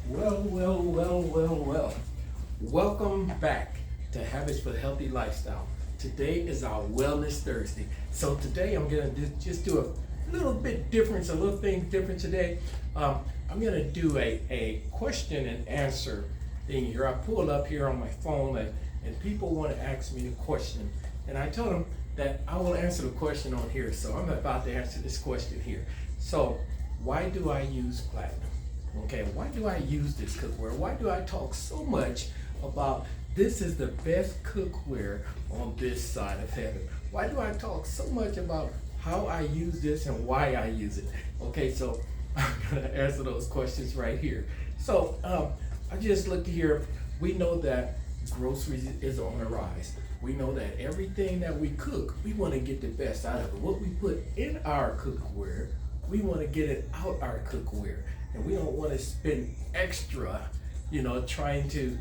Well. Welcome back to Habits for Healthy Lifestyle. Today is our Wellness Thursday. So today I'm gonna just do a little bit different, a little thing different today. I'm gonna do a question and answer thing here. I pulled up here on my phone and people want to ask me a question. And I told them that I will answer the question on here. So I'm about to answer this question here. So why do I use platinum? Okay, why do I use this cookware? Why do I talk so much about this is the best cookware on this side of heaven? Why do I talk so much about how I use this and why I use it? Okay, so I'm gonna answer those questions right here. So I just look here. We know that groceries is on the rise. We know that everything that we cook, we want to get the best out of it. What we put in our cookware, we want to get it out our cookware. And we don't want to spend extra, trying to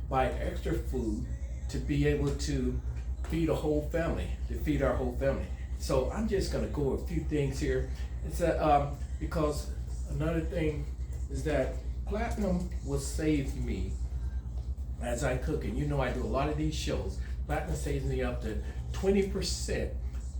buy extra food to be able to feed a whole family, to feed our whole family. So I'm just going to go a few things here. It's that because another thing is that platinum will save me as I cook. And I do a lot of these shows. Platinum saves me up to 20%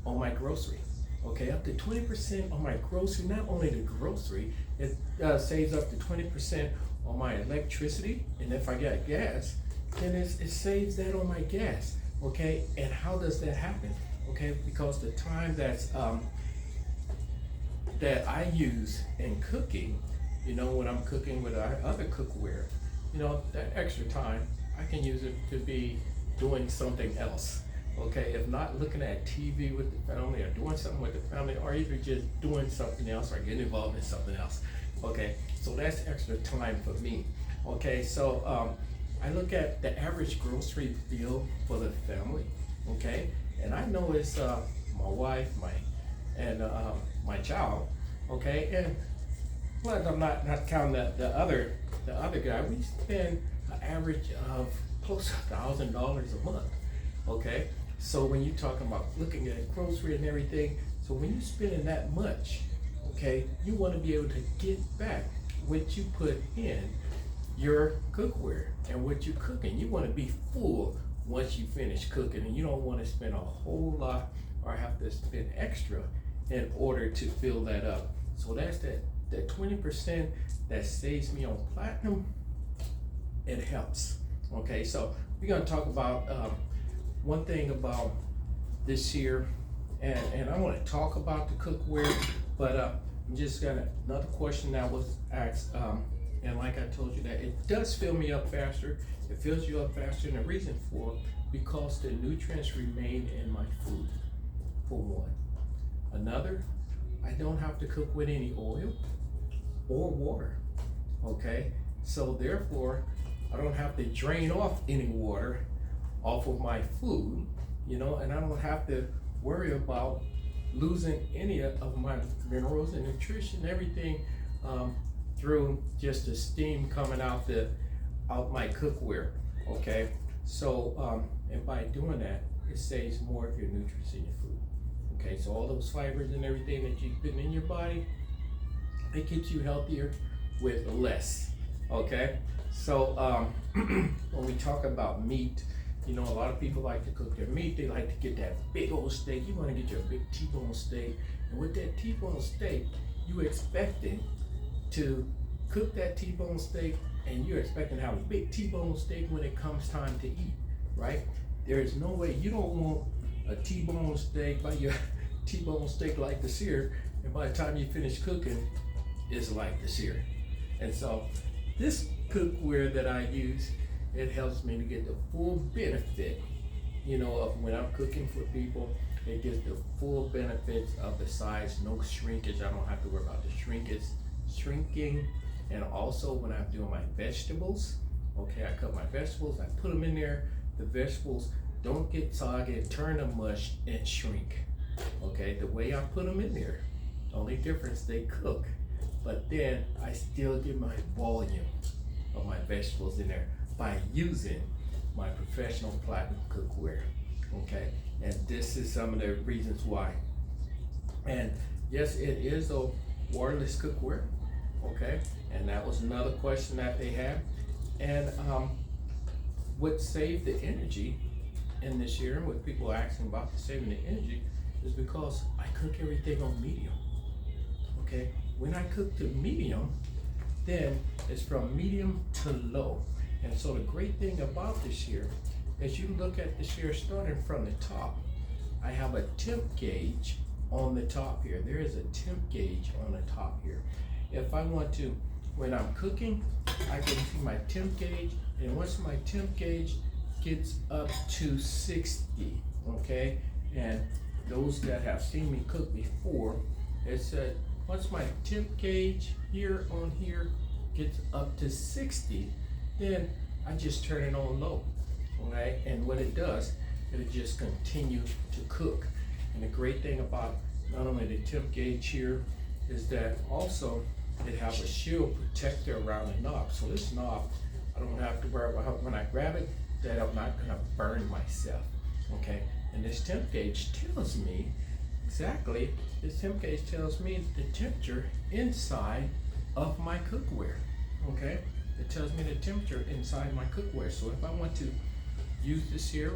on my grocery. Okay, up to 20% on my grocery. Not only the grocery, it saves up to 20% on my electricity. And if I got gas, then it saves that on my gas. Okay, and how does that happen? Okay, because the time that I use in cooking, when I'm cooking with our other cookware, that extra time I can use it to be doing something else. Okay, if not looking at TV with the family or doing something with the family or even just doing something else or getting involved in something else. Okay, so that's extra time for me. Okay, so I look at the average grocery bill for the family. Okay, and I know it's my wife, my child. Okay, and plus I'm not counting the other guy. We spend an average of close to $1,000 a month. Okay, so when you're talking about looking at grocery and everything, so when you're spending that much, okay, you want to be able to get back what you put in your cookware and what you're cooking. You want to be full once you finish cooking, and you don't want to spend a whole lot or have to spend extra in order to fill that up. So that's that 20% that saves me on platinum. It helps. Okay, so we're going to talk about one thing about this year, and I want to talk about the cookware, but I'm just gonna another question that was asked, and like I told you that it does fill me up faster. It fills you up faster, and the reason for because the nutrients remain in my food. For one, another, I don't have to cook with any oil or water. Okay, so therefore, I don't have to drain off any water off of my food, and I don't have to worry about losing any of my minerals and nutrition, everything through just the steam coming out my cookware. Okay, so and by doing that, it saves more of your nutrients in your food. Okay, so all those fibers and everything that you put in your body, it keeps you healthier with less. Okay, so when we talk about meat, a lot of people like to cook their meat. They like to get that big old steak. You want to get your big T-bone steak. And with that T-bone steak, you're expecting to cook that T-bone steak, and you're expecting to have a big T-bone steak when it comes time to eat, right? There is no way. You don't want a T-bone steak, by your T-bone steak like this here, and by the time you finish cooking, it's like this here. And so this cookware that I use, it helps me to get the full benefit, of when I'm cooking for people. It gives the full benefits of the size, no shrinkage. I don't have to worry about the shrinking. And also when I'm doing my vegetables, okay, I cut my vegetables, I put them in there. The vegetables don't get soggy, turn to mush and shrink. Okay, the way I put them in there, only difference, they cook, but then I still get my volume of my vegetables in there by using my Professional Platinum Cookware. Okay, and this is some of the reasons why. And yes, it is a waterless cookware. Okay, and And that was another question that they had. And what saved the energy in this year, and what people are asking about the saving the energy, is because I cook everything on medium. Okay, when I cook to medium, then it's from medium to low. And so the great thing about this here is you look at this here starting from the top. I have a temp gauge on the top here. There is a temp gauge on the top here. If I want to, when I'm cooking, I can see my temp gauge, and once my temp gauge gets up to 60, okay? And those that have seen me cook before, it said once my temp gauge here on here gets up to 60, then I just turn it on low, okay? And what it does, it'll just continue to cook. And the great thing about not only the temp gauge here is that also it has a shield protector around the knob. So this knob, I don't have to worry about when I grab it that I'm not gonna burn myself, okay? And this temp gauge tells me exactly, this temp gauge tells me the temperature inside of my cookware, okay? It tells me the temperature inside my cookware. So if I want to use this here,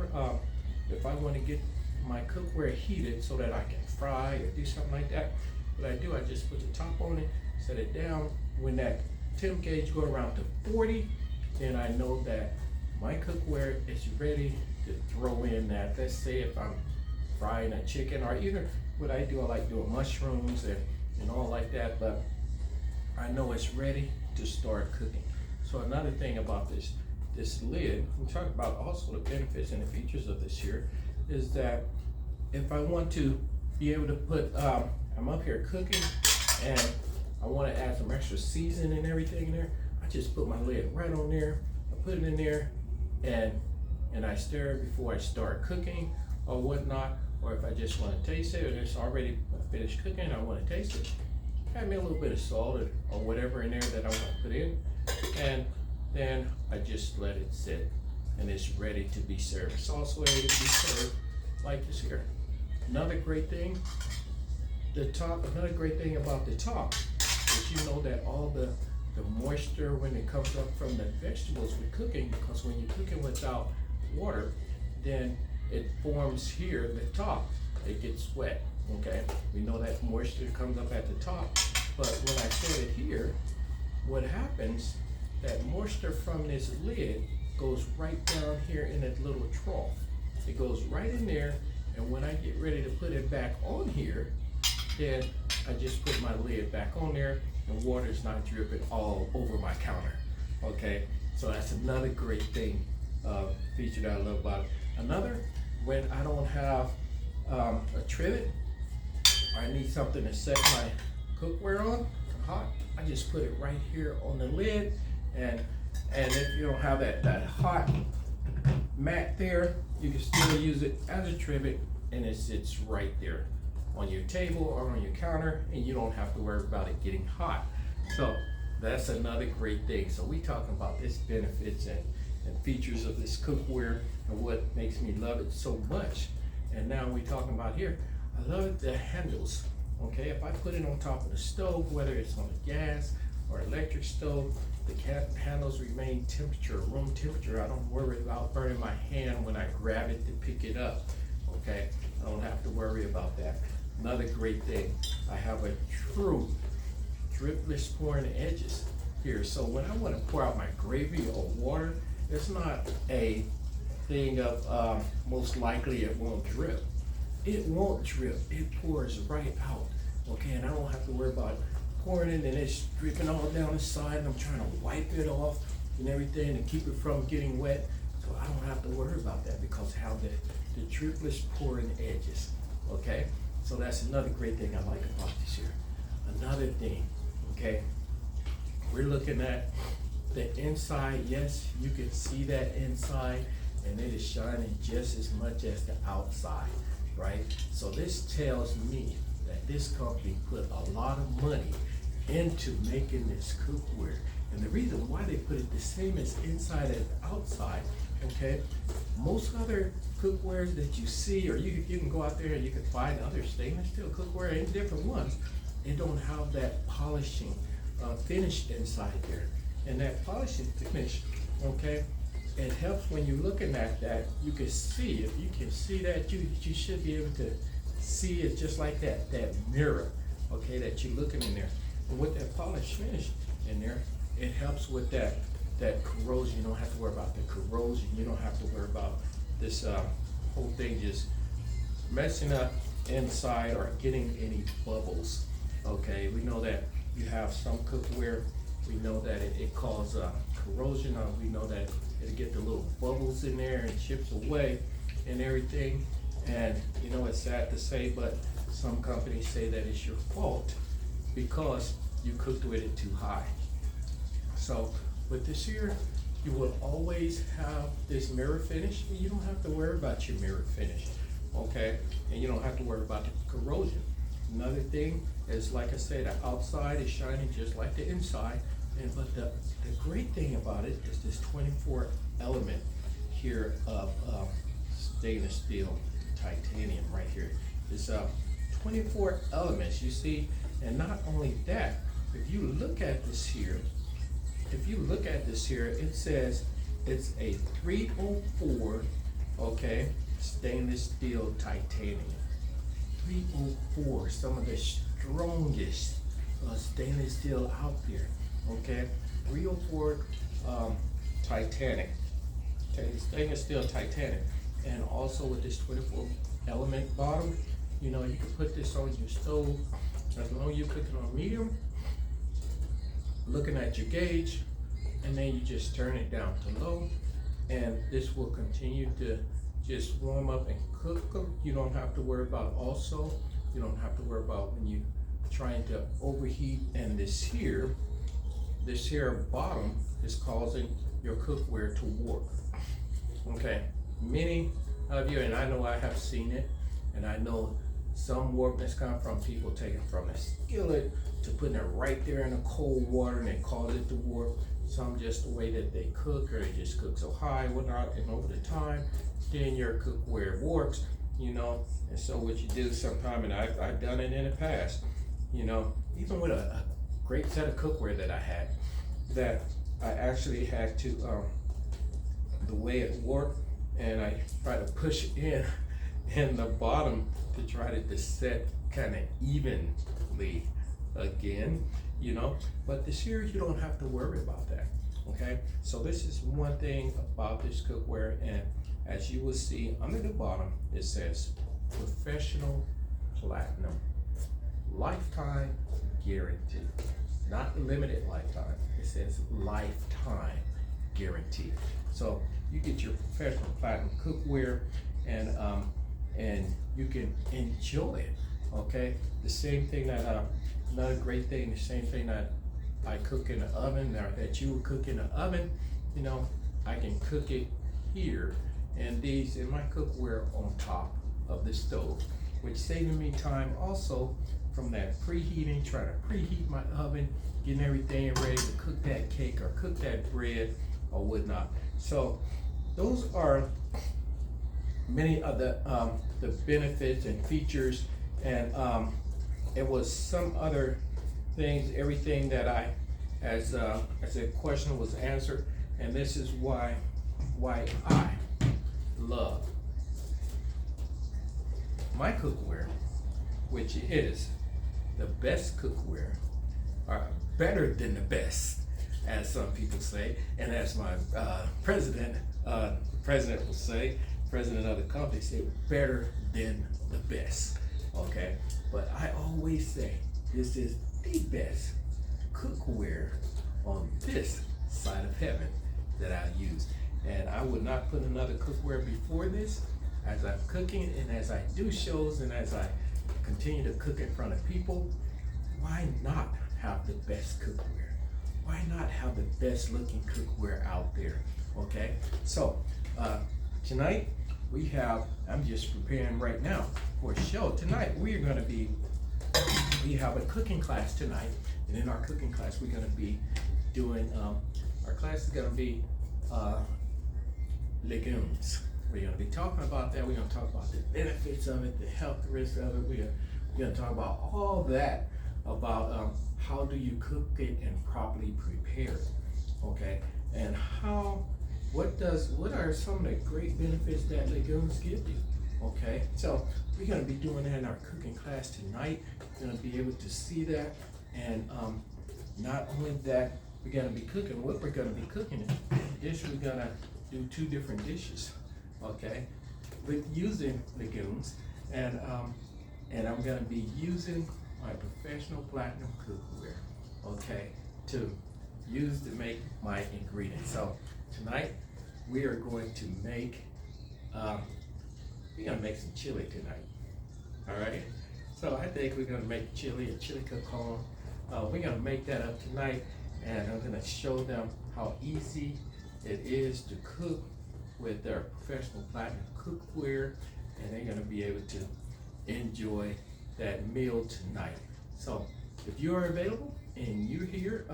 if I want to get my cookware heated so that I can fry or do something like that, what I do, I just put the top on it, set it down. When that temp gauge go around to 40, then I know that my cookware is ready to throw in that. Let's say if I'm frying a chicken, or either what I do, I like doing mushrooms and all like that, but I know it's ready to start cooking. So another thing about this lid, we talk about also the benefits and the features of this here, is that if I want to be able to put, I'm up here cooking and I want to add some extra seasoning and everything in there, I just put my lid right on there, I put it in there, and I stir it before I start cooking or whatnot. Or if I just want to taste it, and it's already finished cooking, I want to taste it, add me a little bit of salt or whatever in there that I want to put in, and then I just let it sit, and it's ready to be served. It's also ready to be served like this here. Another great thing, another great thing about the top is you know that all the moisture when it comes up from the vegetables we're cooking, because when you're cooking without water, then it forms here, the top, it gets wet, okay? We know that moisture comes up at the top, but when I set it here, what happens, that moisture from this lid goes right down here in that little trough. It goes right in there, and when I get ready to put it back on here, then I just put my lid back on there, and water's not dripping all over my counter, okay? So that's another great thing, feature that I love about it. Another, when I don't have a trivet, or I need something to set my cookware on hot, I just put it right here on the lid, and if you don't have that hot mat there, you can still use it as a trivet, and it sits right there on your table or on your counter, and you don't have to worry about it getting hot. So that's another great thing. So we talking about its benefits and features of this cookware and what makes me love it so much. And now we talking about here, I love the handles. Okay, if I put it on top of the stove, whether it's on a gas or electric stove, the handles remain room temperature. I don't worry about burning my hand when I grab it to pick it up. Okay, I don't have to worry about that. Another great thing, I have a true dripless pouring edges here. So when I want to pour out my gravy or water, it's not a thing of most likely it won't drip. It won't drip, it pours right out, okay? And I don't have to worry about pouring it and it's dripping all down the side, and I'm trying to wipe it off and everything to keep it from getting wet. So I don't have to worry about that because I have the dripless pouring edges, okay? So that's another great thing I like about this here. Another thing, okay? We're looking at the inside. Yes, you can see that inside, and it is shining just as much as the outside, right? So this tells me that this company put a lot of money into making this cookware. And the reason why they put it the same as inside as outside, okay? Most other cookwares that you see, or you can go out there and you can find other stainless steel cookware and different ones, it don't have that polishing finish inside there. And that polishing finish, okay, it helps when you're looking at that, you can see, if you can see that, you should be able to see it just like that mirror, okay, that you're looking in there. And with that polished finish in there, it helps with that corrosion. You don't have to worry about the corrosion. You don't have to worry about this whole thing just messing up inside or getting any bubbles. Okay, we know that you have some cookware, we know that it causes corrosion, we know that it'll get the little bubbles in there and chips away and everything. And you know, it's sad to say, but some companies say that it's your fault because you cooked with it too high. So with this here, you will always have this mirror finish, and you don't have to worry about your mirror finish, okay? And you don't have to worry about the corrosion. Another thing is, like I said, the outside is shining just like the inside, but the great thing about it is this 24 element here of stainless steel titanium right here. It's 24 elements, you see. And not only that, if you look at this here, it says it's a 304, okay, stainless steel titanium. 304, some of the strongest stainless steel out there, okay? 304 titanic, stainless steel titanic. And also with this 24 element bottom, you know, you can put this on your stove as long as you cook it on medium, looking at your gauge, and then you just turn it down to low, and this will continue to just warm up and cook them. You don't have to worry about you don't have to worry about when you trying to overheat, and this here bottom is causing your cookware to warp. Okay, many of you, and I know I have seen it, and I know some warp has come from people taking from a skillet to putting it right there in the cold water, and it cause it to warp. Some just the way that they cook, or they just cook so high, whatnot, and over the time, then your cookware warps, you know. And so what you do sometime, and I've done it in the past, you know, even with a great set of cookware that I had, that I actually had to, the way it warped, and I try to push it in the bottom to try to set kind of evenly again, you know. But this here, you don't have to worry about that, okay? So this is one thing about this cookware, and as you will see under the bottom, it says Professional Platinum Lifetime Guarantee. Not limited lifetime, it says lifetime guarantee. So you get your Professional Platinum cookware, and you can enjoy it, okay? The same thing that, another great thing, the same thing that I cook in the oven, or that you would cook in the oven, you know, I can cook it here, and these in my cookware on top of the stove, which saving me time also from that preheating, trying to preheat my oven, getting everything ready to cook that cake or cook that bread or whatnot. So those are many of the benefits and features, and it was some other things, everything that as a question was answered, and this is why I love my cookware, which is the best cookware, or better than the best, as some people say, and as my president will say, president of the company said, better than the best, okay? But I always say, this is the best cookware on this side of heaven that I've used. And I would not put another cookware before this. As I'm cooking, and as I do shows, and as I continue to cook in front of people, why not have the best cookware? Why not have the best looking cookware out there, okay? So, tonight, I'm just preparing right now for a show. Tonight, we have a cooking class tonight, and in our cooking class, we're gonna be doing, our class is gonna be legumes. We're gonna be talking about that. We're gonna talk about the benefits of it, the health risks of it. We're gonna talk about all that, about how do you cook it and properly prepare it, okay? And what are some of the great benefits that legumes give you, okay? So we're gonna be doing that in our cooking class tonight. We're gonna be able to see that, and not only that, we're gonna be cooking. What we're gonna be cooking is we're gonna do 2 different dishes, okay, with using legumes, and I'm gonna be using my Professional Platinum Cookware, okay, to use to make my ingredients. So tonight we are going to make we're gonna make some chili tonight. All right. So I think we're gonna make a chili cook home. We're gonna make that up tonight, and I'm gonna show them how easy it is to cook with their Professional Platinum Cookware, and they're gonna be able to enjoy that meal tonight. So if you are available and you're here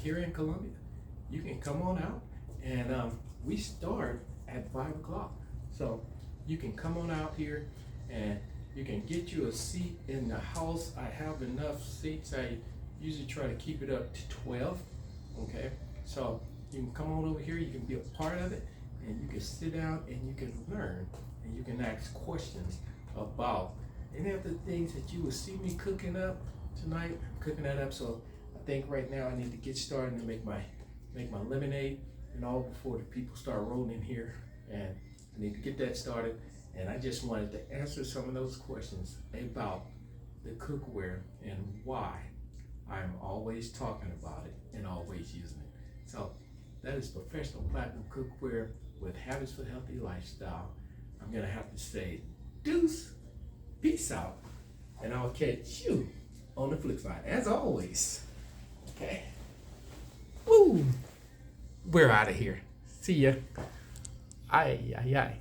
in Columbia, you can come on out, and we start at 5 o'clock. So you can come on out here, and you can get you a seat in the house. I have enough seats. I usually try to keep it up to 12, okay? So you can come on over here, you can be a part of it, and you can sit down and you can learn, and you can ask questions about any of the things that you will see me cooking up tonight. I'm cooking that up, so I think right now I need to get started and make my lemonade and all before the people start rolling in here, and I need to get that started. And I just wanted to answer some of those questions about the cookware and why I'm always talking about it and always using it. So that is Professional Platinum Cookware with Habits for Healthy Lifestyle. I'm gonna have to say deuce, peace out, and I'll catch you on the flip side, as always. Okay. Woo! We're out of here. See ya. Ay, ay, ay.